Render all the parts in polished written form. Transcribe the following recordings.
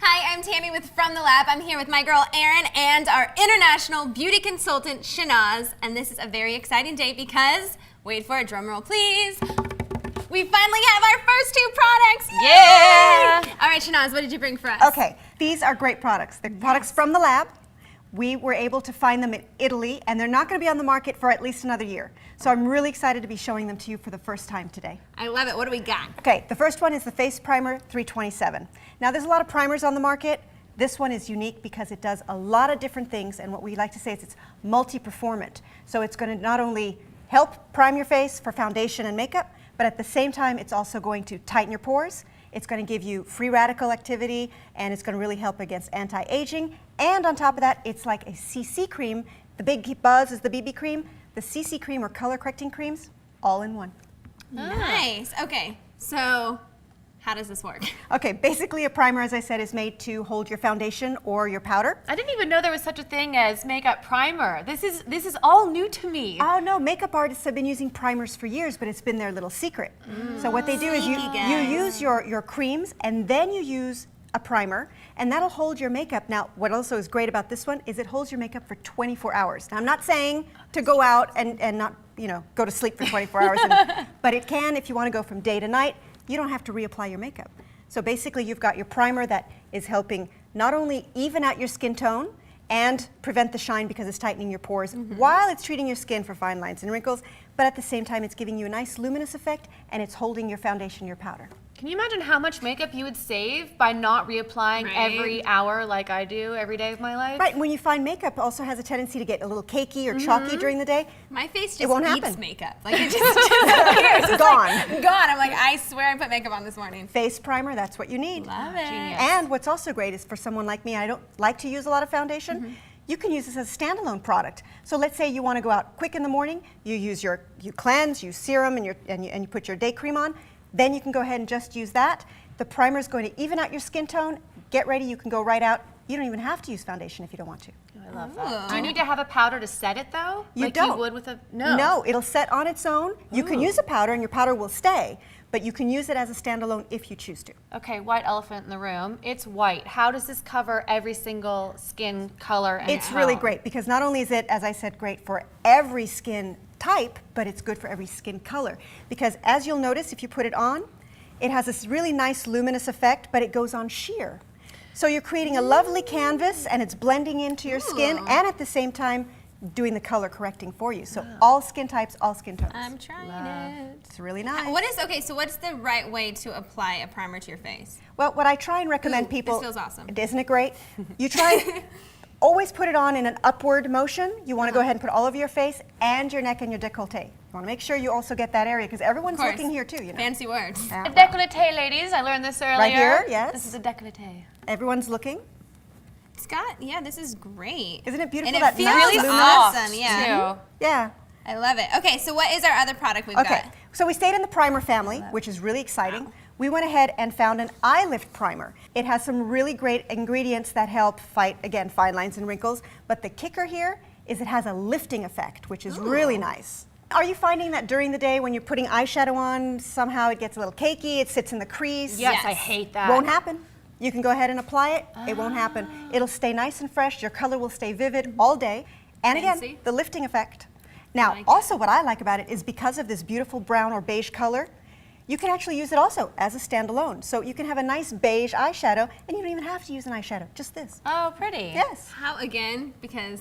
Hi, I'm Tammy with From the Lab. I'm here with my girl Erin and our international beauty consultant Shanaz, and this is a very exciting day because, wait for it, drum roll please, we finally have our first 2 products. Yay! Yeah! All right, Shanaz, what did you bring for us? Okay, these are great products. They're products from the lab. We were able to find them in Italy, and they're not going to be on the market for at least another year. So I'm really excited to be showing them to you for the first time today. I love it. What do we got? Okay, the first one is the Face Primer 327. Now, there's a lot of primers on the market. This one is unique because it does a lot of different things, and what we like to say is it's multi-performant. So it's going to not only help prime your face for foundation and makeup, but at the same time, it's also going to tighten your pores. It's going to give you free radical activity, and it's going to really help against anti-aging. And on top of that, it's like a CC cream. The big buzz is the BB cream. The CC cream or color correcting creams, all in one. Nice. Okay, so how does this work? Okay, basically a primer, as I said, is made to hold your foundation or your powder. I didn't even know there was such a thing as makeup primer. This is all new to me. Oh no, makeup artists have been using primers for years, but it's been their little secret. So what they do is you use your creams and then you use a primer, and that'll hold your makeup. Now, what also is great about this one is it holds your makeup for 24 hours. Now, I'm not saying to go out and not, go to sleep for 24 hours, but it can if you want to go from day to night. You don't have to reapply your makeup. So basically, you've got your primer that is helping not only even out your skin tone and prevent the shine because it's tightening your pores while it's treating your skin for fine lines and wrinkles, but at the same time, it's giving you a nice luminous effect and it's holding your foundation, your powder. Can you imagine how much makeup you would save by not reapplying every hour like I do every day of my life? Right, and when you find makeup also has a tendency to get a little cakey or chalky during the day. My face It won't just eats happen. makeup. Like it just disappears. It's Gone. Like, gone. I'm like, I swear I put makeup on this morning. Face primer, that's what you need. Love it. Genius. And what's also great is for someone like me, I don't like to use a lot of foundation. You can use this as a standalone product. So let's say you want to go out quick in the morning, you cleanse, you serum, and you put your day cream on. Then you can go ahead and just use that. The primer is going to even out your skin tone. Get ready, you can go right out. You don't even have to use foundation if you don't want to. I love that. Do you need to have a powder to set it though? You like don't. you would with a, no. No, it'll set on its own. You can use a powder and your powder will stay, but you can use it as a standalone if you choose to. Okay, white elephant in the room. It's white. How does this cover every single skin color and It's really great because not only is it, as I said, great for every skin type, but it's good for every skin color. Because as you'll notice, if you put it on, it has this really nice luminous effect, but it goes on sheer. So you're creating a lovely canvas and it's blending into your skin and at the same time doing the color correcting for you. So all skin types, all skin tones. I'm trying it. It's really nice. So what's the right way to apply a primer to your face? Well, what I try and recommend people. This feels awesome. Isn't it great? You try, always put it on in an upward motion. You want to go ahead and put all over your face and your neck and your décolleté. You want to make sure you also get that area because everyone's looking here too, Fancy words. A décolleté, ladies. I learned this earlier. Right here, yes. This is a décolleté. Everyone's looking. Scott, yeah, this is great. Isn't it beautiful? And it that feels nice really luminous? awesome, yeah. Too. Yeah. I love it. Okay, so what is our other product we've Okay, got? so we stayed in the primer family, which is really exciting. We went ahead and found an eye lift primer. It has some really great ingredients that help fight, again, fine lines and wrinkles. But the kicker here is it has a lifting effect, which is really nice. Are you finding that during the day when you're putting eyeshadow on, somehow it gets a little cakey, it sits in the crease? Yes, I hate that. Won't happen. You can go ahead and apply it. It won't happen. It'll stay nice and fresh. Your color will stay vivid all day. And again, Fancy. the lifting effect. Now, also what I like about it is because of this beautiful brown or beige color, you can actually use it also as a standalone. So you can have a nice beige eyeshadow, and you don't even have to use an eyeshadow, just this. Oh, pretty. Yes. How, again, because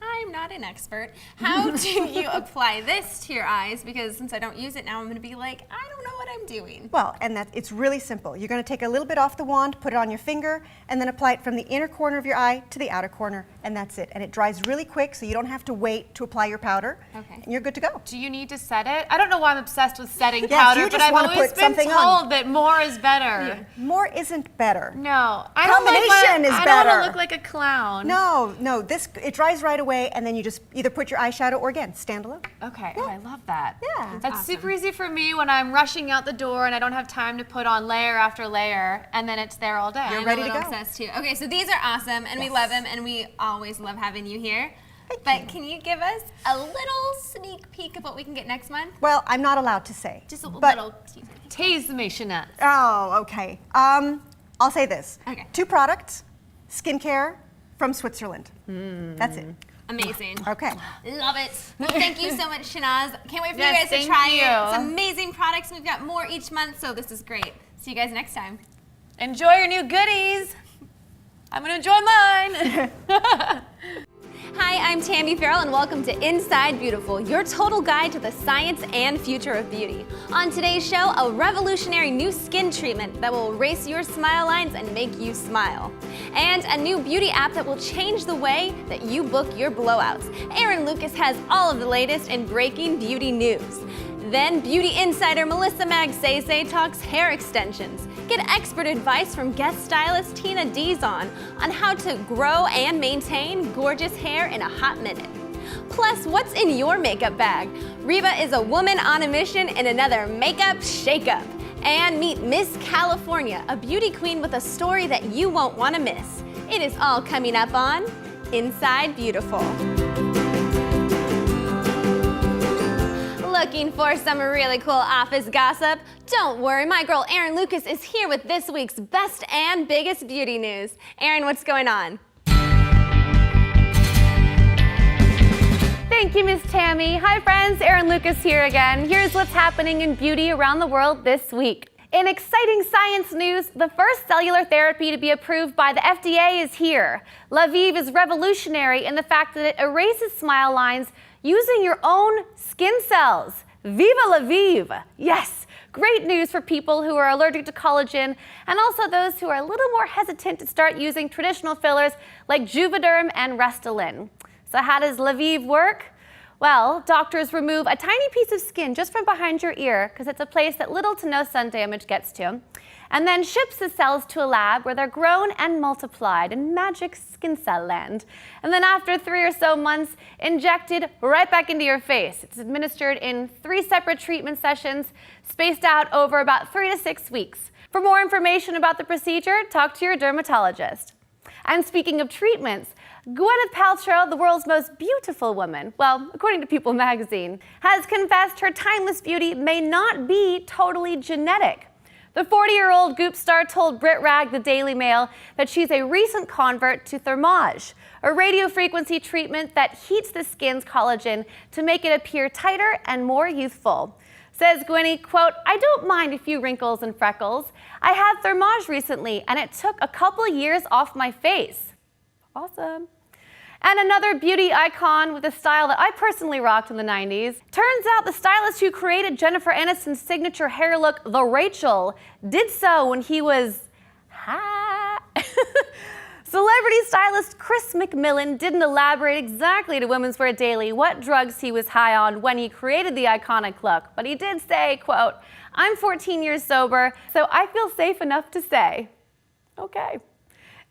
I'm not an expert, how do you apply this to your eyes? Because since I don't use it now, I'm going to be like, I don't know what I'm doing. Well, and it's really simple. You're going to take a little bit off the wand, put it on your finger, and then apply it from the inner corner of your eye to the outer corner, and that's it. And it dries really quick, so you don't have to wait to apply your powder. Okay. And you're good to go. Do you need to set it? I don't know why I'm obsessed with setting Yes, powder, you but just I've wanna always put been something told on. that more is better. More isn't better. No, I don't like Combination is I don't want better. to look like a clown. No, it dries right away, and then you just either put your eyeshadow or again, stand alone. Okay, oh, I love that. Yeah. That's awesome. super easy for me when I'm rushing out the door and I don't have time to put on layer after layer, and then it's there all day. You're I'm ready a to little go. obsessed too. Okay, so these are awesome, and we love them, and we always love having you here. But can you give us a little sneak peek of what we can get next month? Well, I'm not allowed to say. Just a little teaser. Tease me, Shanaz. Oh, okay. I'll say this. Okay. 2 products, skincare from Switzerland. That's it. Amazing. Okay. Love it. Well, thank you so much, Shanaz. Can't wait for you Yes, guys to thank try you. it. It's amazing products. We've got more each month, so this is great. See you guys next time. Enjoy your new goodies. I'm gonna enjoy mine. Hi, I'm Tammy Farrell, and welcome to Inside Beautiful, your total guide to the science and future of beauty. On today's show, a revolutionary new skin treatment that will erase your smile lines and make you smile. And a new beauty app that will change the way that you book your blowouts. Aaron Lucas has all of the latest in breaking beauty news. Then Beauty Insider Melissa Magsaysay talks hair extensions. Get expert advice from guest stylist Tina Dizon on how to grow and maintain gorgeous hair in a hot minute. Plus, what's in your makeup bag? Reba is a woman on a mission in another Makeup Shakeup. And meet Miss California, a beauty queen with a story that you won't want to miss. It is all coming up on Inside Beautiful. Looking for some really cool office gossip? Don't worry, my girl Erin Lucas is here with this week's best and biggest beauty news. Erin, what's going on? Thank you, Miss Tammy. Hi, friends. Erin Lucas here again. Here's what's happening in beauty around the world this week. In exciting science news, the first cellular therapy to be approved by the FDA is here. Laviv is revolutionary in the fact that it erases smile lines using your own skin cells. Viva Laviv! Yes, great news for people who are allergic to collagen and also those who are a little more hesitant to start using traditional fillers like Juvederm and Restylane. So how does Laviv work? Well, doctors remove a tiny piece of skin just from behind your ear because it's a place that little to no sun damage gets to, and then ships the cells to a lab where they're grown and multiplied in magic skin cell land. And then after 3 or so months, injected right back into your face. It's administered in 3 separate treatment sessions, spaced out over about 3 to 6 weeks. For more information about the procedure, talk to your dermatologist. And speaking of treatments, Gwyneth Paltrow, the world's most beautiful woman, well, according to People magazine, has confessed her timeless beauty may not be totally genetic. The 40-year-old Goop star told Brit Rag, the Daily Mail, that she's a recent convert to thermage, a radiofrequency treatment that heats the skin's collagen to make it appear tighter and more youthful. Says Gwyneth, quote, "I don't mind a few wrinkles and freckles. I had thermage recently, and it took a couple years off my face." Awesome. And another beauty icon with a style that I personally rocked in the 90s. Turns out the stylist who created Jennifer Aniston's signature hair look, the Rachel, did so when he was high. Celebrity stylist Chris McMillan didn't elaborate exactly to Women's Wear Daily what drugs he was high on when he created the iconic look, but he did say, quote, "I'm 14 years sober, so I feel safe enough to say." Okay.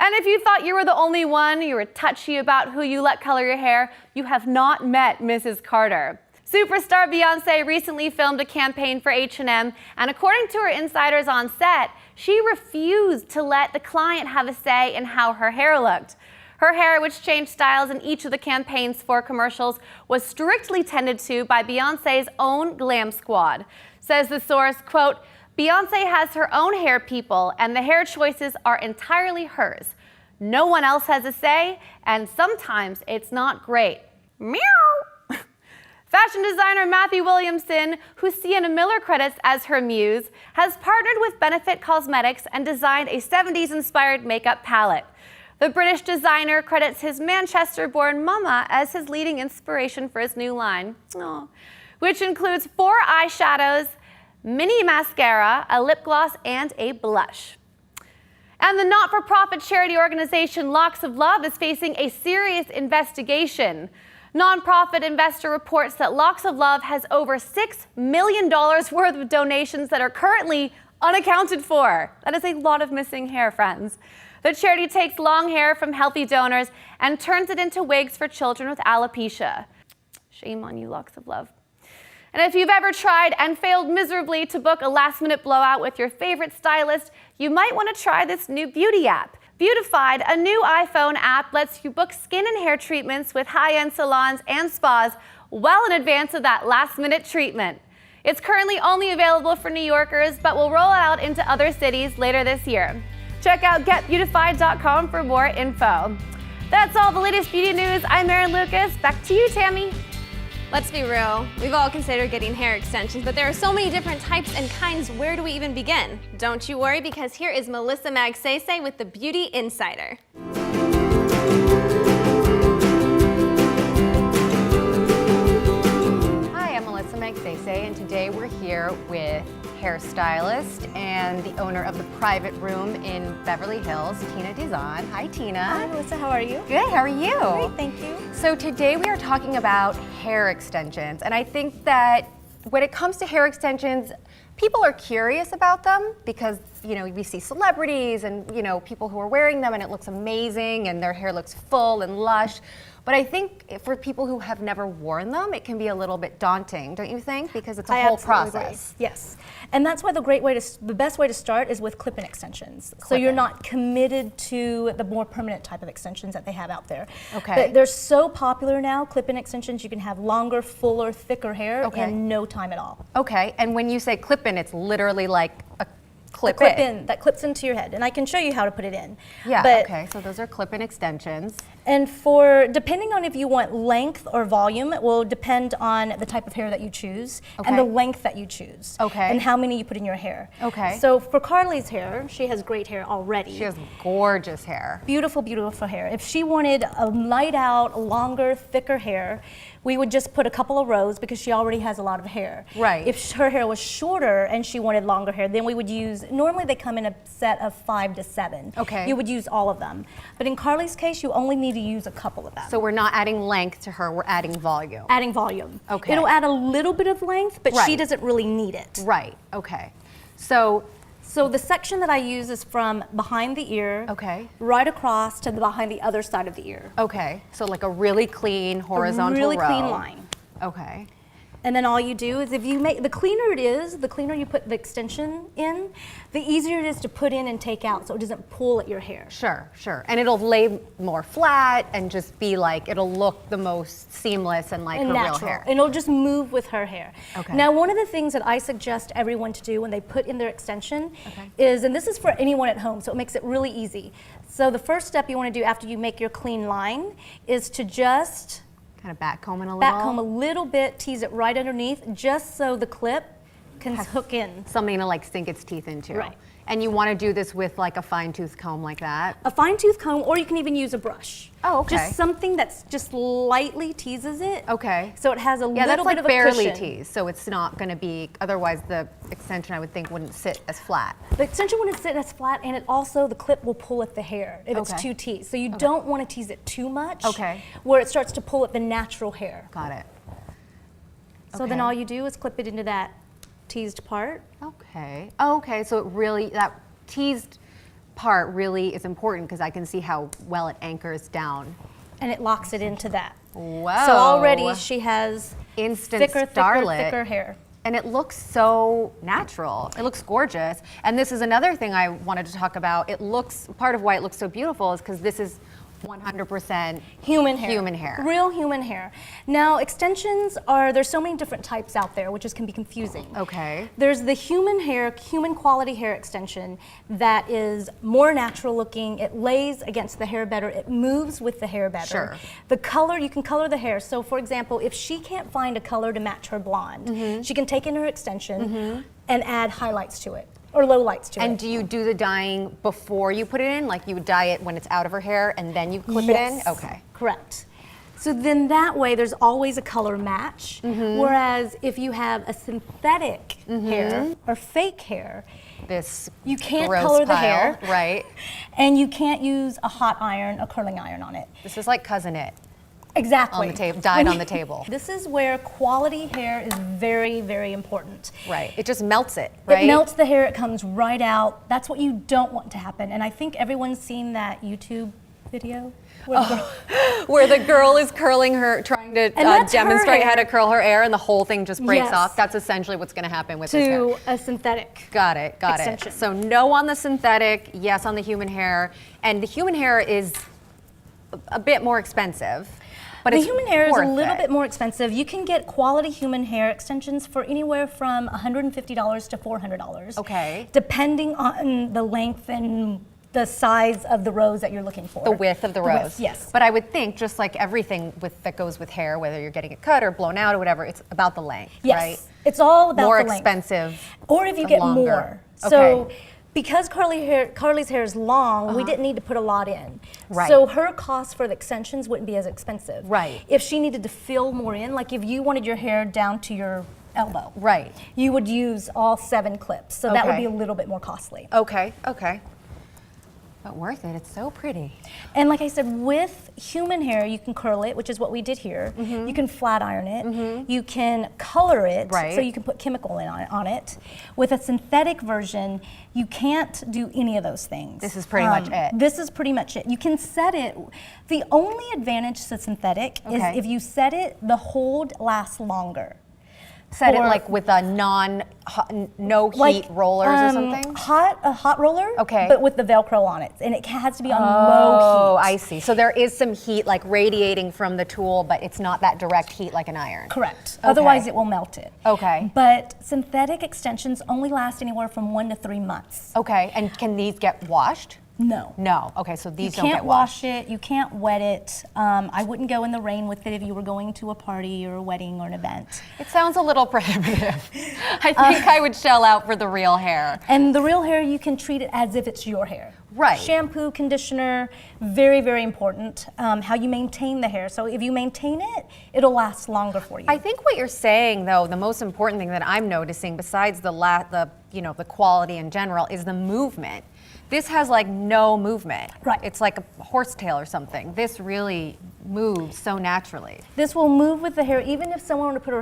And if you thought you were the only one, you were touchy about who you let color your hair, you have not met Mrs. Carter. Superstar Beyonce recently filmed a campaign for H&M, and according to her insiders on set, she refused to let the client have a say in how her hair looked. Her hair, which changed styles in each of the campaign's 4 commercials, was strictly tended to by Beyonce's own glam squad. Says the source, quote, "Beyonce has her own hair people, and the hair choices are entirely hers. No one else has a say, and sometimes it's not great." Meow. Fashion designer Matthew Williamson, who Sienna Miller credits as her muse, has partnered with Benefit Cosmetics and designed a 70s-inspired makeup palette. The British designer credits his Manchester-born mama as his leading inspiration for his new line, which includes 4 eyeshadows, mini mascara, a lip gloss, and a blush. And the not-for-profit charity organization Locks of Love is facing a serious investigation. Nonprofit investor reports that Locks of Love has over $6 million worth of donations that are currently unaccounted for. That is a lot of missing hair, friends. The charity takes long hair from healthy donors and turns it into wigs for children with alopecia. Shame on you, Locks of Love. And if you've ever tried and failed miserably to book a last-minute blowout with your favorite stylist, you might want to try this new beauty app. Beautified, a new iPhone app, lets you book skin and hair treatments with high-end salons and spas well in advance of that last-minute treatment. It's currently only available for New Yorkers, but will roll out into other cities later this year. Check out getbeautified.com for more info. That's all the latest beauty news. I'm Erin Lucas. Back to you, Tammy. Let's be real, we've all considered getting hair extensions, but there are so many different types and kinds. Where do we even begin? Don't you worry, because here is Melissa Magsaysay with the Beauty Insider. Hi, I'm Melissa Magsaysay, and today we're here with hairstylist and the owner of the Private Room in Beverly Hills, Dizon. Hi, Tina. Hi, Melissa. How are you? Good. How are you? Great, thank you. So today we are talking about hair extensions, and I think that when it comes to hair extensions, people are curious about them because, you know, we see celebrities and, you know, people who are wearing them and it looks amazing and their hair looks full and lush. But I think for people who have never worn them, it can be a little bit daunting, don't you think? Because it's a whole process. Agree. Yes, and that's why the best way to start is with clip-in extensions. So you're not committed to the more permanent type of extensions that they have out there. Okay. They're so popular now, clip-in extensions. You can have longer, fuller, thicker hair in no time at all. Okay, and when you say clip-in, it's literally like a Clip in that clips into your head, and I can show you how to put it in. Yeah, but, okay, so those are clip-in extensions. And depending on if you want length or volume, it will depend on the type of hair that you choose and the length that you choose. Okay. And how many you put in your hair. Okay. So for Carly's hair, she has great hair already. She has gorgeous hair. Beautiful, beautiful hair. If she wanted a light out, longer, thicker hair, we would just put a couple of rows because she already has a lot of hair. Right. If her hair was shorter and she wanted longer hair, then we would use, normally they come in a set of 5 to 7. Okay. You would use all of them. But in Carly's case, you only need to use a couple of them. So we're not adding length to her, we're adding volume. Adding volume. Okay. It'll add a little bit of length, but she doesn't really need it. Right, okay. So the section that I use is from behind the ear, right across to behind the other side of the ear. Okay, so like a really clean horizontal row. A really clean line. Okay. And then all you do is if you make, the cleaner it is, the cleaner you put the extension in, the easier it is to put in and take out so it doesn't pull at your hair. Sure, sure. And it'll lay more flat and just be like, it'll look the most seamless and like her natural. real hair. And it'll just move with her hair. Okay. Now, one of the things that I suggest everyone to do when they put in their extension is, and this is for anyone at home, so it makes it really easy. So the first step you want to do after you make your clean line is to just kind of back comb it a little. Back comb a little bit, tease it right underneath, just so the clip can hook in. Something to like sink its teeth into. Right. And you want to do this with like a fine tooth comb like that? A fine tooth comb, or you can even use a brush. Oh, okay. Just something that's just lightly teases it. Okay. So it has a little that's bit like of a barely cushion. teased, so it's not going to be, otherwise the extension I would think wouldn't sit as flat. The extension wouldn't sit as flat, and it also, the clip will pull at the hair if it's too teased. So you don't want to tease it too much, where it starts to pull at the natural hair. Got it. So then all you do is clip it into that teased part. Okay. Okay, so it really, that teased part really is important because I can see how well it anchors down. And it locks it into that. Wow. So already she has instant thicker starlet hair. And it looks so natural. It looks gorgeous. And this is another thing I wanted to talk about. It looks, part of why it looks so beautiful is because this is 100% human hair. Human hair. Real human hair. Now, extensions there's so many different types out there, which can be confusing. Okay. There's the human hair, human quality hair extension that is more natural looking. It lays against the hair better. It moves with the hair better. Sure. The color, you can color the hair. So for example, if she can't find a color to match her blonde, she can take in her extension and add highlights to it. Or low lights to it. And do you do the dyeing before you put it in? Like you would dye it when it's out of her hair and then you clip it in? Okay. Correct. So then that way there's always a color match. Whereas if you have a synthetic hair or fake hair, you can't color the hair. Right. And you can't use a hot iron, a curling iron on it. This is like Cousin It. Exactly. On the table, dyed on the table. This is where quality hair is very, very important. Right. It just melts it, right? It melts the hair, it comes right out. That's what you don't want to happen. And I think everyone's seen that YouTube video? Where the girl is curling trying to that's her demonstrate how hair. to curl her hair, and the whole thing just breaks Yes. off. That's essentially what's going to happen with this hair. To a synthetic. Got it. extension. So no on the synthetic, yes on the human hair, and the human hair is a bit more expensive. But The it's human hair is a worth little it. bit more expensive. You can get quality human hair extensions for anywhere from $150 to $400. Okay. Depending on the length and the size of the rose that you're looking for. The width of the rose. width, yes. But I would think, just like everything that goes with hair, whether you're getting it cut or blown out or whatever, it's about the length, Yes. right? It's all about More the length. expensive. Or if you the get longer. more. Okay. So because Carly's hair is long, we didn't need to put a lot in. Right. So her cost for the extensions wouldn't be as expensive. Right. If she needed to fill more in, like if you wanted your hair down to your elbow, Right. you would use all 7 clips. So that would Okay. be a little bit more costly. Okay. But worth it. It's so pretty. And like I said, with human hair, you can curl it, which is what we did here. You can flat iron it. You can color it, Right. so you can put chemical in on it. With a synthetic version, you can't do any of those things. This is pretty much it. This is pretty much it. You can set it. The only advantage to synthetic Okay. is if you set it, the hold lasts longer. Set it For- like with a no heat rollers or something? A hot roller, Okay. but with the Velcro on it. And it has to be on low Oh, heat. I see. So there is some heat like radiating from the tool, but it's not that direct heat like an iron. Correct. Okay. Otherwise, it will melt it. Okay. But synthetic extensions only last anywhere from 1 to 3 months. Okay, and can these get washed? No. No. Okay, so You these don't can't get washed. wash it. You can't wet it. I wouldn't go in the rain with it if you were going to a party or a wedding or an event. It sounds a little prohibitive. I think I would shell out for the real hair. And the real hair, you can treat it as if it's your hair. Right. Shampoo, conditioner, very, very important. How you maintain the hair. So if you maintain it, it'll last longer for you. I think what you're saying, though, the most important thing that I'm noticing, besides the quality in general, is the movement. This has like no movement. Right. It's like a horsetail or something. This really moves so naturally. This will move with the hair. Even if someone were to put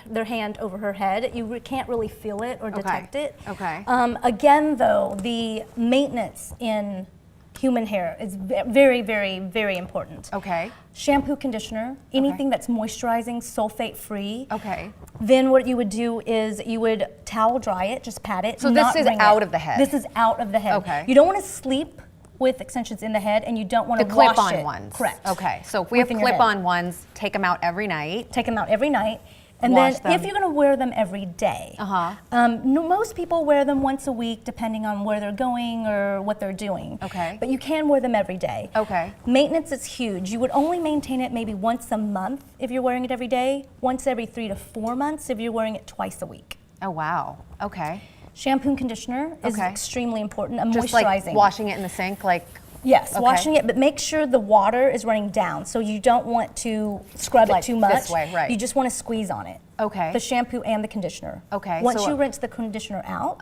their hand over her head, you can't really feel it or detect it. Okay. Again, though, the maintenance in human hair is very, very, very important. Okay. Shampoo, conditioner, anything that's moisturizing, sulfate-free. Okay. Then what you would do is you would towel dry it, just pat it. So this not is wring out it. of the head? This is out of the head. Okay. You don't want to sleep with extensions in the head, and you don't want The to wash clip-on it. ones. Correct. Okay. So if we have Within your head. clip-on ones, take them out every night. Take them out every night. And Wash then if them. you're going to wear them every day, most people wear them once a week depending on where they're going or what they're doing. Okay. But you can wear them every day. Okay. Maintenance is huge. You would only maintain it maybe once a month if you're wearing it every day, once every 3 to 4 months if you're wearing it twice a week. Oh, wow. Okay. Shampoo and conditioner is Okay. extremely important. And Just moisturizing. like washing it in the sink, like. Yes, Okay. washing it, but make sure the water is running down. So you don't want to scrub Like it too much. this way, right. You just want to squeeze on it. Okay. The shampoo and the conditioner. Okay, Once so- you rinse the conditioner out,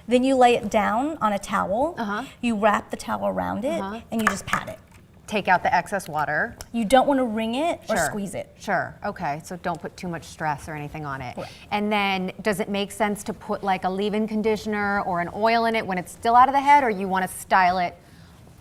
then you lay it down on a towel. You wrap the towel around it, and you just pat it. Take out the excess water. You don't want to wring it or Sure. squeeze it. Sure. Okay. So don't put too much stress or anything on it. Correct. And then, does it make sense to put like a leave-in conditioner or an oil in it when it's still out of the head, or you want to style it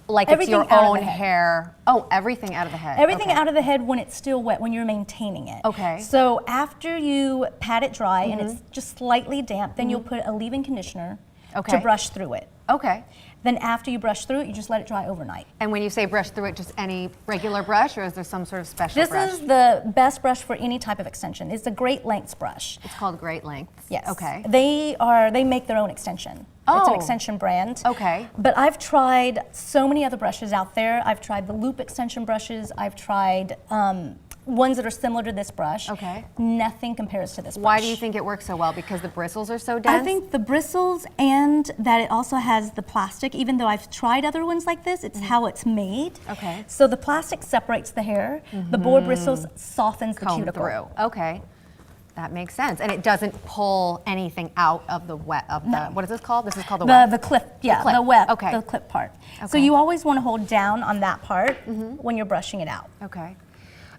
like Everything it's out your of own the head. hair? Oh, everything out of the head. Everything Okay. out of the head when it's still wet, when you're maintaining it. Okay. So after you pat it dry and it's just slightly damp, then you'll put a leave-in conditioner Okay. to brush through it. Okay. Then after you brush through it, you just let it dry overnight. And when you say brush through it, just any regular brush, or is there some sort of special This brush? is the best brush for any type of extension. It's a Great Lengths brush. It's called Great Lengths. Yes. Okay. They make their own extension. It's an Oh. extension brand. Okay. But I've tried so many other brushes out there. I've tried the loop extension brushes. I've tried ones that are similar to this brush. Okay. Nothing compares to this brush. Why do you think it works so well? Because the bristles are so dense? I think the bristles and that it also has the plastic, even though I've tried other ones like this, it's how it's made. Okay. So the plastic separates the hair, the boar bristles softens the comb cuticle. through. Okay. That makes sense. And it doesn't pull anything out of the wet of the, what is this called? This is called the wet. The clip, yeah, clip. the web, Okay. the clip part. So Okay. you always want to hold down on that part when you're brushing it out. Okay.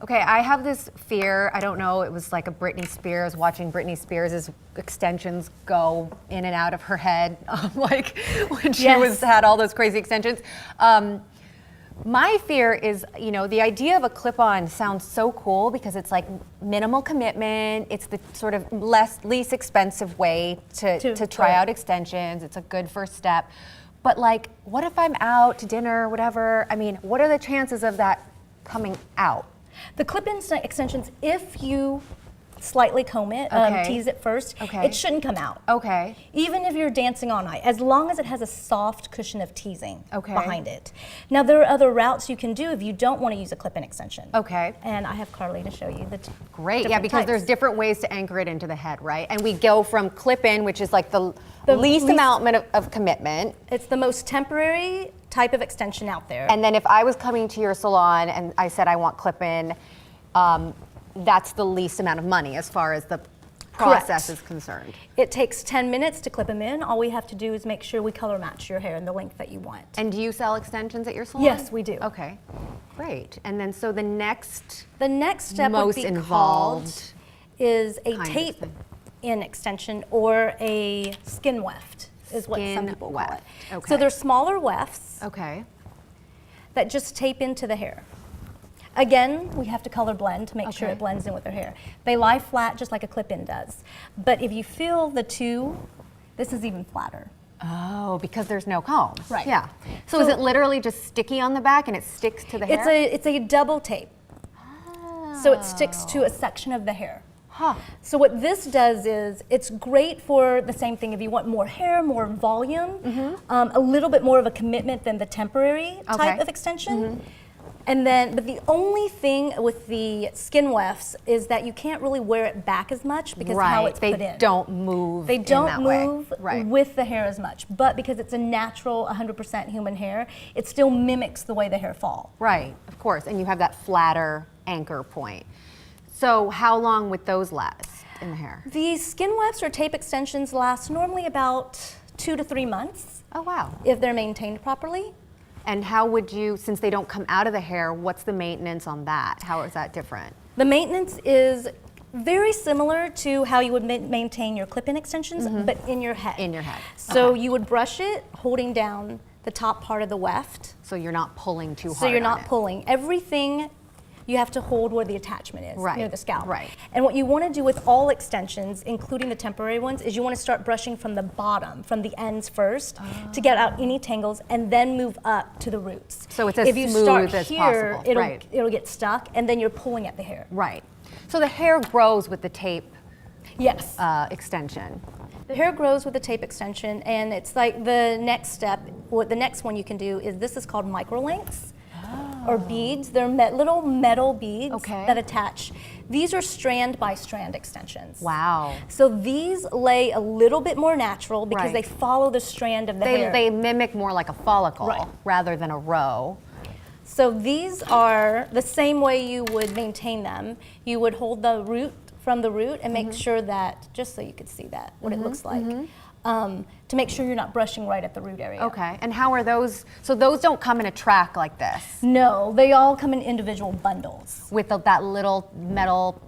Okay, I have this fear. I don't know, it was like a Britney Spears, watching Britney Spears' extensions go in and out of her head, like when she Yes. had all those crazy extensions. My fear is, the idea of a clip-on sounds so cool because it's like minimal commitment. It's the sort of least expensive way to try out extensions. It's a good first step. But like, what if I'm out to dinner, whatever? I mean, what are the chances of that coming out? The clip-in extensions, if you slightly comb it, tease it first, it shouldn't come out. Okay. Even if you're dancing all night, as long as it has a soft cushion of teasing behind it. Now there are other routes you can do if you don't want to use a clip-in extension. Okay. And I have Carly to show you the Great, yeah, because there's different ways to anchor it into the head, right? And we go from clip-in, which is like the least amount of commitment. It's the most temporary type of extension out there. And then if I was coming to your salon and I said I want clip-in, that's the least amount of money as far as the process is concerned. It takes 10 minutes to clip them in. All we have to do is make sure we color match your hair in the length that you want. And do you sell extensions at your salon? Yes, we do. Okay, great. And then so the next step most would be involved called is a tape in extension or a skin-weft is what some people call it. Okay. So they're smaller wefts that just tape into the hair. Again, we have to color blend to make sure it blends in with their hair. They lie flat just like a clip-in does. But if you feel the two, this is even flatter. Oh, because there's no comb. Right. Yeah. So is it literally just sticky on the back and it sticks to the hair? It's a double tape. So it sticks to a section of the hair. Huh. So what this does is, it's great for the same thing if you want more hair, more volume, a little bit more of a commitment than the temporary type of extension. And then, but the only thing with the skin wefts is that you can't really wear it back as much because how it's put in. They don't move. They don't move with the hair as much. But because it's a natural 100% human hair, it still mimics the way the hair fall. Right, of course. And you have that flatter anchor point. So how long would those last in the hair? The skin wefts or tape extensions last normally about 2 to 3 months. Oh, wow. If they're maintained properly. And how would you, since they don't come out of the hair, what's the maintenance on that? How is that different? The maintenance is very similar to how you would maintain your clip-in extensions, but in your head. In your head. So you would brush it holding down the top part of the weft. So you're not pulling too hard. So you're not pulling. Everything you have to hold where the attachment is, near the scalp. Right. And what you want to do with all extensions, including the temporary ones, is you want to start brushing from the bottom, from the ends first, to get out any tangles, and then move up to the roots. So it's as if you smooth start as here, possible. it'll get stuck, and then you're pulling at the hair. Right. So the hair grows with the tape extension. The hair grows with the tape extension, and it's like the next step, what the next one you can do is, this is called micro lengths. Or beads. They're little metal beads that attach. These are strand by strand extensions. Wow. So these lay a little bit more natural because they follow the strand of the hair. They mimic more like a follicle rather than a row. So these are the same way you would maintain them. You would hold the root from the root and make sure that, just so you could see that, what it looks like. To make sure you're not brushing right at the root area. Okay, and how are those, so those don't come in a track like this? No, they all come in individual bundles. With that little metal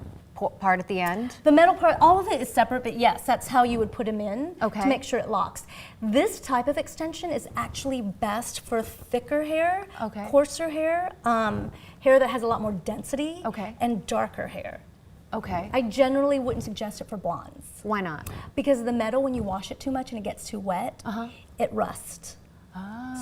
part at the end? The metal part, all of it is separate, but yes, that's how you would put them in to make sure it locks. This type of extension is actually best for thicker hair, coarser hair, hair that has a lot more density, and darker hair. Okay. I generally wouldn't suggest it for blondes. Why not? Because the metal, when you wash it too much and it gets too wet, it rusts.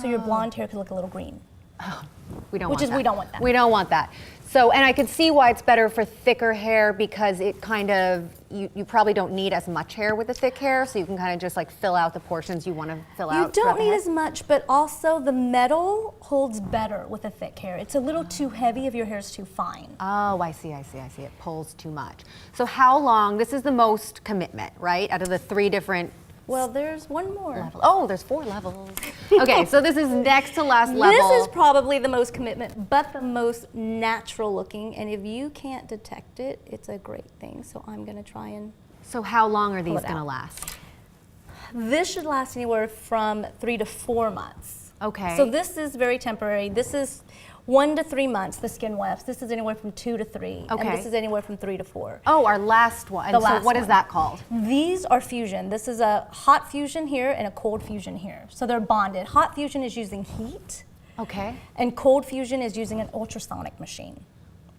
So your blonde hair could look a little green. Oh, we don't want that. We don't want that. We don't want that. So, and I can see why it's better for thicker hair because it kind of, you probably don't need as much hair with the thick hair, so you can kind of just like fill out the portions you want to fill out. You don't need as much, but also the metal holds better with the thick hair. It's a little too heavy if your hair is too fine. Oh, I see. It pulls too much. So how long, this is the most commitment, right? Out of the 3 different Well, there's one more. level. Oh, there's 4 levels. Okay, so this is next to last level. This is probably the most commitment, but the most natural looking. And if you can't detect it, it's a great thing. So I'm going to try and. So how long are these going to last? This should last anywhere from 3 to 4 months. Okay. So this is very temporary. This is 1 to 3 months, the skin wefts. This is anywhere from 2 to 3. Okay. And this is anywhere from 3 to 4. Oh, our last one. The so last what is one. that called? These are fusion. This is a hot fusion here and a cold fusion here. So they're bonded. Hot fusion is using heat Okay. And cold fusion is using an ultrasonic machine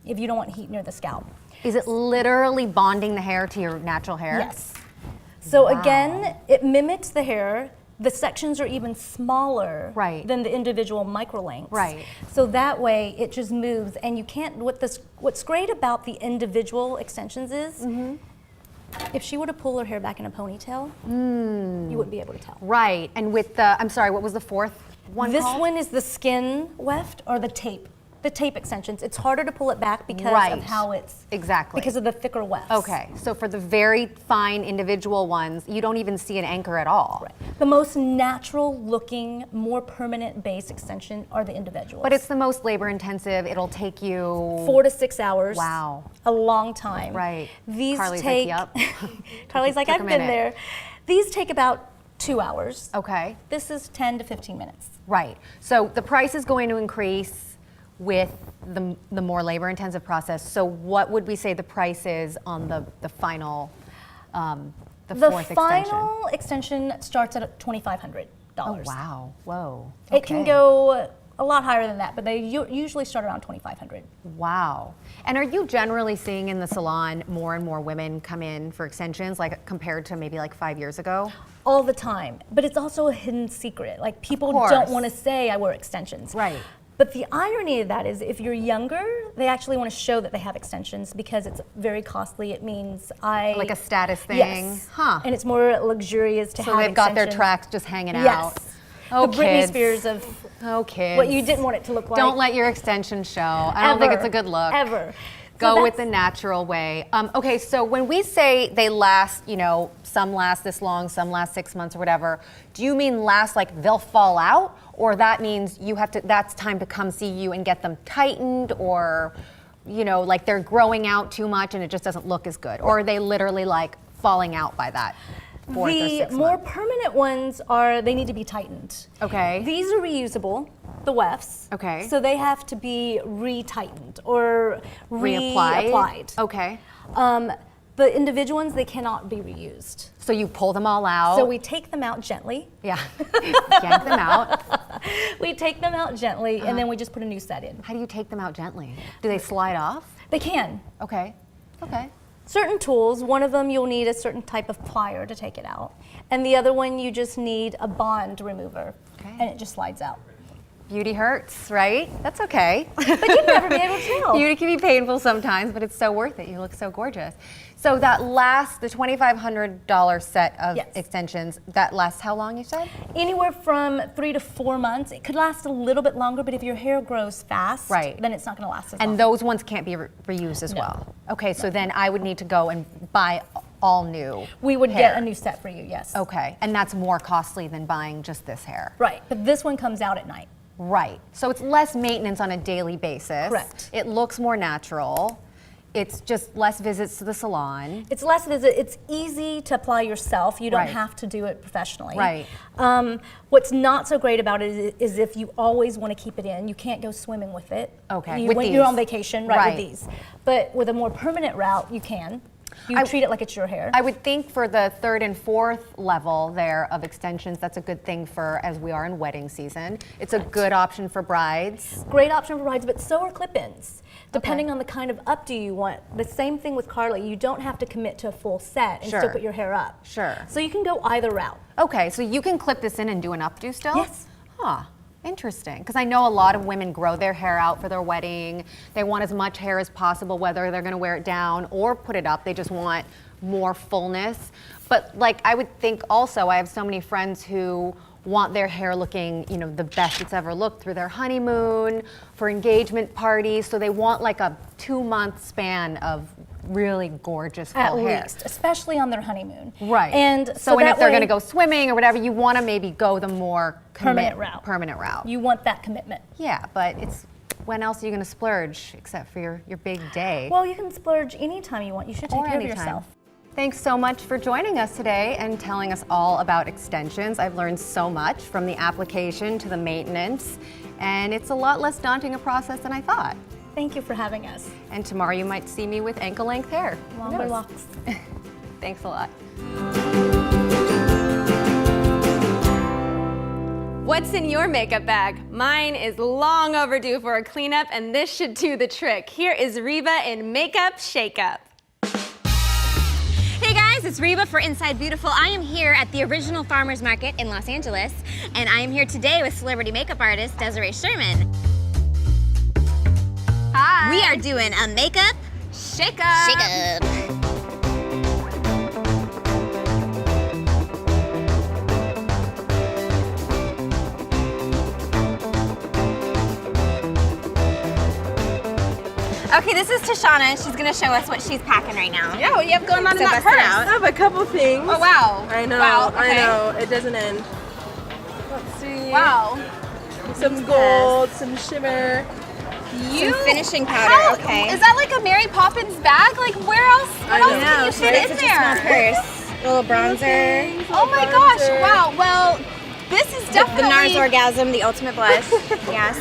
if you don't want heat near the scalp. Is it literally bonding the hair to your natural hair? Yes. So again, it mimics the hair. The sections are even smaller than the individual micro lengths. Right. So that way it just moves, and you can't. What's great about the individual extensions is, if she were to pull her hair back in a ponytail, you wouldn't be able to tell. Right. And with the, I'm sorry, what was the fourth one This called? one is the Skin-weft or the tape. The tape extensions. It's harder to pull it back because of how it's because of the thicker wefts. Okay, so for the very fine individual ones, you don't even see an anchor at all. Right. The most natural looking, more permanent base extension are the individuals. But it's the most labor intensive. It'll take you 4 to 6 hours. Wow. A long time. Right. These Carly's take. like, yep. Carly's like, Took a I've been minute. there. These take about 2 hours. Okay. This is 10 to 15 minutes. Right. So the price is going to increase with the more labor intensive process. So what would we say the price is on the final, the fourth extension? The final extension starts at $2,500. Oh, wow. Whoa. It can go a lot higher than that, but they usually start around $2,500. Wow. And are you generally seeing in the salon more and more women come in for extensions, like compared to maybe like 5 years ago? All the time. But it's also a hidden secret. Like, people course. don't want to say I wear extensions. Right. But the irony of that is, if you're younger, they actually want to show that they have extensions because it's very costly. It means Like a status thing? Yes. Huh. And it's more luxurious to have So they've got their extensions. tracks just hanging Yes. out. Oh, the Britney kids. Spears of Oh, kids. what you didn't want it to look like. Don't let your extensions show. I don't think it's a good look. Ever. Go So with the natural way. Okay, so when we say they last, you know, some last this long, some last 6 months or whatever, do you mean last like they'll fall out? Or that means you have to, that's time to come see you and get them tightened, or, you know, like they're growing out too much and it just doesn't look as good? Or are they literally like falling out by that 4th or 6th The more month? permanent ones they need to be tightened. Okay. These are reusable, the wefts. Okay. So they have to be re-tightened or Reapplied? reapplied. Okay. The individual ones, they cannot be reused. So you pull them all out. So we take them out gently. Yeah. Yank them out. We take them out gently, and then we just put a new set in. How do you take them out gently? Do they slide off? They can. Okay. Okay. Certain tools, one of them you'll need a certain type of plier to take it out, and the other one you just need a bond remover, and it just slides out. Beauty hurts, right? That's okay. But you'd never be able to tell. Beauty can be painful sometimes, but it's so worth it. You look so gorgeous. So that lasts, the $2,500 set of extensions, that lasts how long, you said? Anywhere from 3 to 4 months. It could last a little bit longer, but if your hair grows fast, then it's not going to last as long. And those ones can't be reused as well? Okay, so then I would need to go and buy all new We would hair. get a new set for you, yes. Okay, and that's more costly than buying just this hair? Right, but this one comes out at night. Right, so it's less maintenance on a daily basis. Correct. It looks more natural. It's just less visits to the salon. It's less visit. It's easy to apply yourself. You don't have to do it professionally. Right. What's not so great about it is if you always want to keep it in, you can't go swimming with it. Okay. When With you're these. on vacation, with these. But with a more permanent route, you can. You treat it like it's your hair. I would think for the 3rd and 4th level there of extensions, that's a good thing for, as we are in wedding season. It's a good option for brides. Great option for brides, but so are clip-ins. Depending on the kind of updo you want. The same thing with Carly. You don't have to commit to a full set and still put your hair up. Sure. So you can go either route. Okay, so you can clip this in and do an updo still? Yes. Huh. Interesting, because I know a lot of women grow their hair out for their wedding. They want as much hair as possible, whether they're gonna wear it down or put it up. They just want more fullness. But like, I would think also, I have so many friends who want their hair looking, you know, the best it's ever looked through their honeymoon, for engagement parties. So they want like a 2-month span of really gorgeous full At hair. least, especially on their honeymoon. Right. And so that if they're way- going to go swimming or whatever, you want to maybe go the more Permanent route. Permanent route. You want that commitment. Yeah, but it's, when else are you going to splurge except for your big day? Well, you can splurge anytime you want. You should take Or care anytime. of yourself. Thanks so much for joining us today and telling us all about extensions. I've learned so much, from the application to the maintenance, and it's a lot less daunting a process than I thought. Thank you for having us. And tomorrow you might see me with ankle-length hair. Who Longer knows? locks. Thanks a lot. What's in your makeup bag? Mine is long overdue for a cleanup, and this should do the trick. Here is Reba in Makeup Shakeup. Hey guys, it's Reba for Inside Beautiful. I am here at the original Farmers Market in Los Angeles, and I am here today with celebrity makeup artist Desirae Cherman. Hi. We are doing a makeup Shakeup. shakeup. Okay, this is Tashana. She's gonna show us what she's packing right now. Yeah, what you have going on in So that bust it purse? out. I have a couple things. Oh wow. I know, Wow, okay. I know. It doesn't end. Let's see. Wow. Some gold, some shimmer. Some finishing powder, okay. Is that like a Mary Poppins bag? Like where else? What else can you fit in It's such a small there? purse. Little bronzer. Oh my gosh! Wow. Well, this is The definitely NARS Orgasm, the ultimate blush. Yes.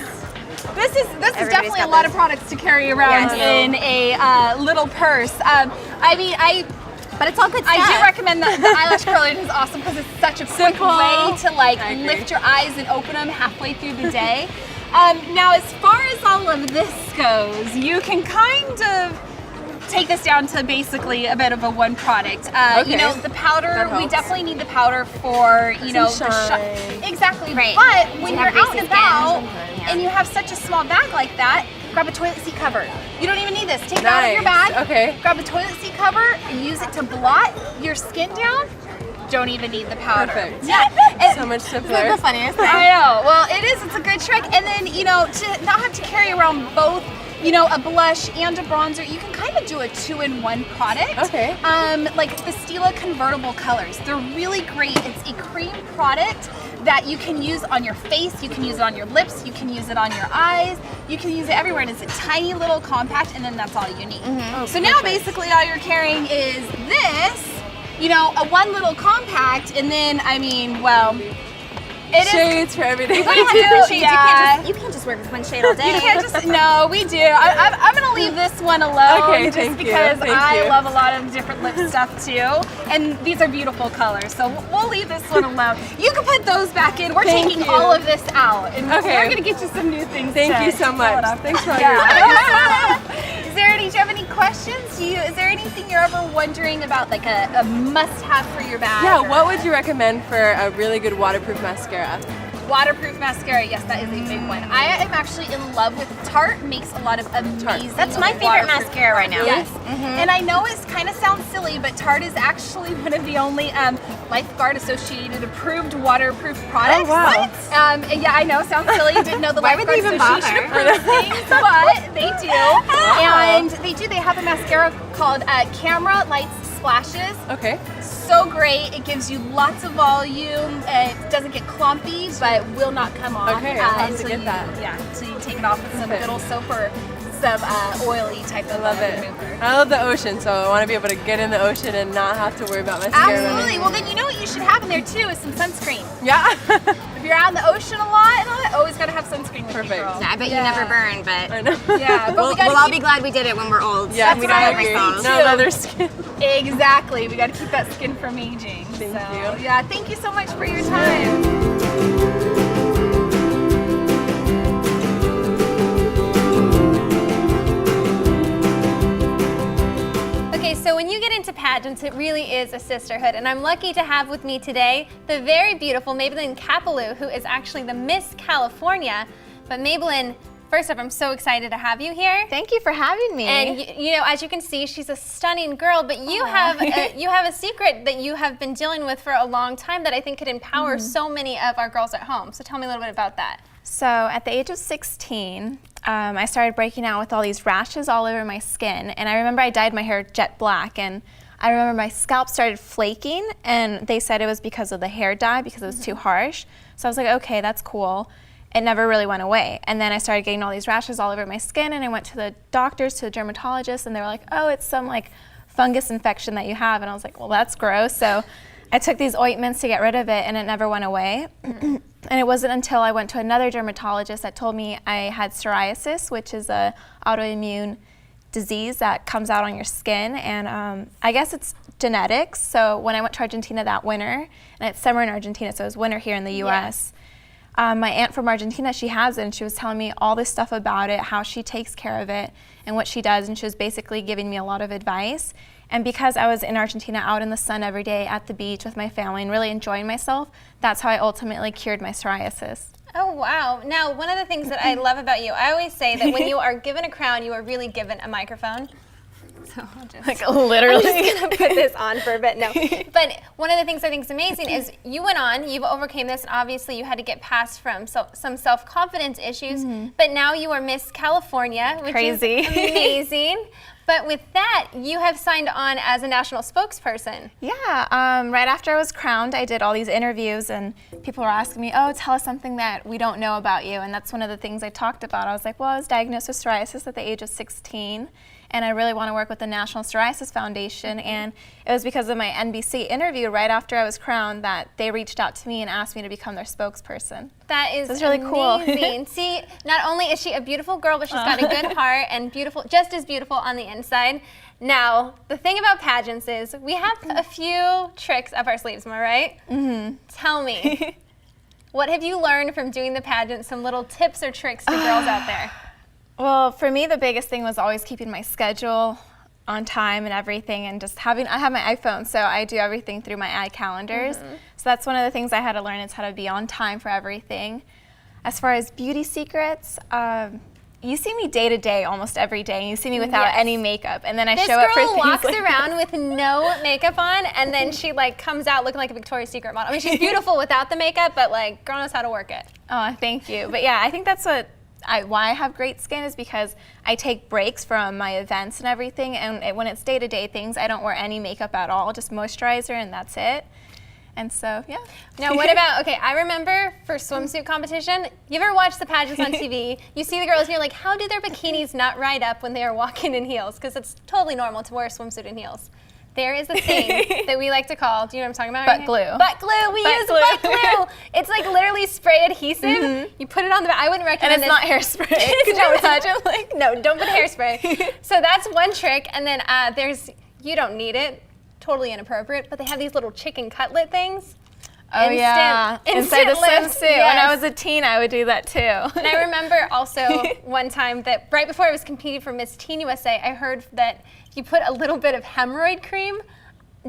This is Everybody's definitely a got lot this. of products to carry around Yes. in a little purse. But it's all good stuff. I do recommend that the eyelash curler is awesome because it's such a quick way to like lift your eyes and open them halfway through the day. Now, as far as all of this goes, you can kind of take this down to basically a bit of a one product. You know, the powder, we definitely need the powder for, you know, the shine. Exactly. Right. But when You you're have out greasy and skin about sometimes, yeah. and you have such a small bag like that, grab a toilet seat cover. You don't even need this. Take it out of your bag. Okay. Grab a toilet seat cover and use it to blot your skin down. Don't even need the powder. Perfect. Yeah. So much simpler. That's the funniest thing. I know. Well, it is. It's a good trick. And then, you know, to not have to carry around both, you know, a blush and a bronzer, you can kind of do a 2-in-1 product. Okay. Like the Stila Convertible colors. They're really great. It's a cream product that you can use on your face, you can use it on your lips, you can use it on your eyes, you can use it everywhere, and it's a tiny little compact, and then that's all you need. So now basically all you're carrying is this, you know, a one little compact, and then, I mean, well, it is. Shades for every day. We do, yeah. You can't just work with one shade all day. You can't just, no, we do. I'm gonna leave this one alone Okay, just thank you, because thank I you. love a lot of different lip stuff too. And these are beautiful colors, so we'll leave this one alone. You can put those back in. We're Thank taking you. all of this out, and Okay. we're gonna get you some new things. Thank to you so fill much. it up. Thanks for all your help. Yeah. Do you have any questions? Is there anything you're ever wondering about, like a must-have for your bag? Yeah, or- what would you recommend for a really good waterproof mascara? Waterproof mascara, yes, that is a big one. I am actually in love with Tarte. Makes a lot of amazing. That's my favorite waterproof mascara right now. Yes, and I know it kind of sounds silly, but Tarte is actually one of the only Lifeguard Associated approved waterproof products. Oh, wow. Yeah, I know, sounds silly. Didn't know the Why would Lifeguard they even Association bother? approved things, but they do. And they have a mascara called Camera Lights Splashes. Okay. So great. It gives you lots of volume. It doesn't get clumpy, but will not come off. Okay, I'll have to until get you- that. Yeah, until you take it off with some Okay. good old soap or some oily type of Love it. remover. I love the ocean, so I want to be able to get in the ocean and not have to worry about mascara. Absolutely. Well, then you know what you should have in there too is some sunscreen. Yeah. If you're out in the ocean a lot and all that, always got to have sunscreen with Perfect. you, girl. I bet you never burn, but I know. Yeah, but we got we'll to all keep be glad we did it when we're old. Yeah, and we don't That's have right. wrinkles. No leather skin. Exactly. We got to keep that skin from aging. Thank So, you. yeah, thank you so much for your time. Okay, so when you get into pageants, it really is a sisterhood, and I'm lucky to have with me today the very beautiful Mabelynn Capeluj, who is actually the Miss California. But Mabelynn, first off, I'm so excited to have you here. Thank you for having me. And you know, as you can see, she's a stunning girl. But you have a secret that you have been dealing with for a long time that I think could empower so many of our girls at home. So tell me a little bit about that. So at the age of 16, I started breaking out with all these rashes all over my skin. And I remember I dyed my hair jet black, and I remember my scalp started flaking, and they said it was because of the hair dye, because it was too harsh. So I was like, okay, that's cool. It never really went away. And then I started getting all these rashes all over my skin, and I went to the doctors, to the dermatologist, and they were like, oh, it's some like fungus infection that you have. And I was like, well, that's gross. So I took these ointments to get rid of it, and it never went away. And it wasn't until I went to another dermatologist that told me I had psoriasis, which is a autoimmune disease that comes out on your skin. And I guess it's genetics. So when I went to Argentina that winter, and it's summer in Argentina, so it was winter here in the US, My aunt from Argentina, she has it, and she was telling me all this stuff about it, how she takes care of it and what she does, and she was basically giving me a lot of advice. And because I was in Argentina out in the sun every day at the beach with my family and really enjoying myself, that's how I ultimately cured my psoriasis. Oh, wow. Now, one of the things that I love about you, I always say that when you are given a crown, you are really given a microphone. So I'll just, like literally. I'm just gonna put this on for a bit. No, but one of the things I think is amazing is you went on, you've overcame this, and obviously you had to get past from some self-confidence issues. But now you are Miss California, which is amazing. But with that, you have signed on as a national spokesperson. Yeah, right after I was crowned, I did all these interviews, and people were asking me, oh, tell us something that we don't know about you. And that's one of the things I talked about. I was like, well, I was diagnosed with psoriasis at the age of 16. And I really want to work with the National Psoriasis Foundation. And it was because of my NBC interview right after I was crowned that they reached out to me and asked me to become their spokesperson. That is so really amazing. Cool. See, not only is she a beautiful girl, but she's got a good heart and beautiful, just as beautiful on the inside. Now, the thing about pageants is we have a few tricks up our sleeves, am I right? Mm-hmm. Tell me, what have you learned from doing the pageant? Some little tips or tricks to girls out there? Well, for me, the biggest thing was always keeping my schedule on time and everything, and just I have my iPhone, so I do everything through my iCalendars. So that's one of the things I had to learn, is how to be on time for everything. As far as beauty secrets, you see me day to day almost every day, and you see me without any makeup, and then I show up for things. This girl walks around with no makeup on, and then she like comes out looking like a Victoria's Secret model. I mean, she's beautiful without the makeup, but like, girl knows how to work it. Oh, thank you. But yeah, I think that's why I have great skin, is because I take breaks from my events and everything, and when it's day-to-day things, I don't wear any makeup at all, just moisturizer, and that's it. And so, yeah. Now, what about, okay, I remember for swimsuit competition, you ever watch the pageants on TV, you see the girls and you're like, how do their bikinis not ride up when they are walking in heels? Because it's totally normal to wear a swimsuit in heels. There is a thing that we like to call, do you know what I'm talking about? Butt glue. Butt glue, we use butt glue. It's like literally spray adhesive. You put it on the back, I wouldn't recommend And it's not hairspray. Could you imagine? Like, no, don't put hairspray. So that's one trick, and then there's, you don't need it, totally inappropriate, but they have these little chicken cutlet things. Oh yeah, inside the swimsuit. Yes. When I was a teen, I would do that too. And I remember also one time that right before I was competing for Miss Teen USA, I heard that if you put a little bit of hemorrhoid cream,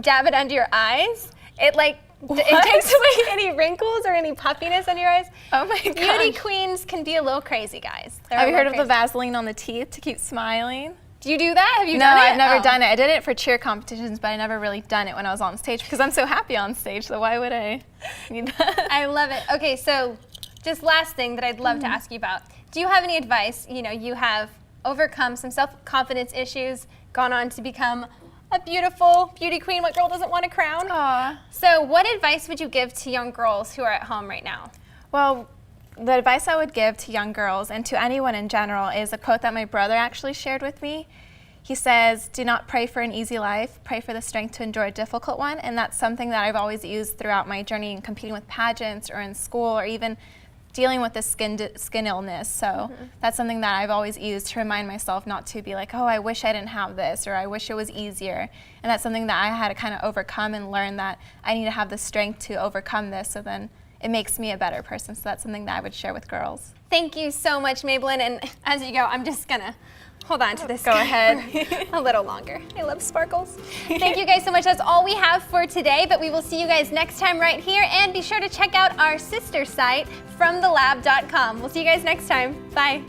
dab it under your eyes, it like it takes away any wrinkles or any puffiness on your eyes. Oh my god. Beauty queens can be a little crazy, guys. Have you heard of the Vaseline on the teeth to keep smiling? Do you do that? Have you done it? No, I've never done it. I did it for cheer competitions, but I never really done it when I was on stage, because I'm so happy on stage, so why would I need that? I love it. Okay, so just last thing that I'd love to ask you about. Do you have any advice? You know, you have overcome some self-confidence issues, gone on to become a beautiful beauty queen. What girl doesn't want a crown? Aww. So what advice would you give to young girls who are at home right now? Well, the advice I would give to young girls and to anyone in general is a quote that my brother actually shared with me. He says, do not pray for an easy life, pray for the strength to endure a difficult one. And that's something that I've always used throughout my journey in competing with pageants or in school, or even dealing with this skin illness. So that's something that I've always used to remind myself not to be like, oh, I wish I didn't have this, or I wish it was easier. And that's something that I had to kind of overcome and learn, that I need to have the strength to overcome this, so then it makes me a better person. So that's something that I would share with girls. Thank you so much, Mabelynn. And as you go, I'm just gonna hold on to this. Go ahead. A little longer. I love sparkles. Thank you guys so much. That's all we have for today, but we will see you guys next time right here. And be sure to check out our sister site, FromTheLab.com. We'll see you guys next time. Bye.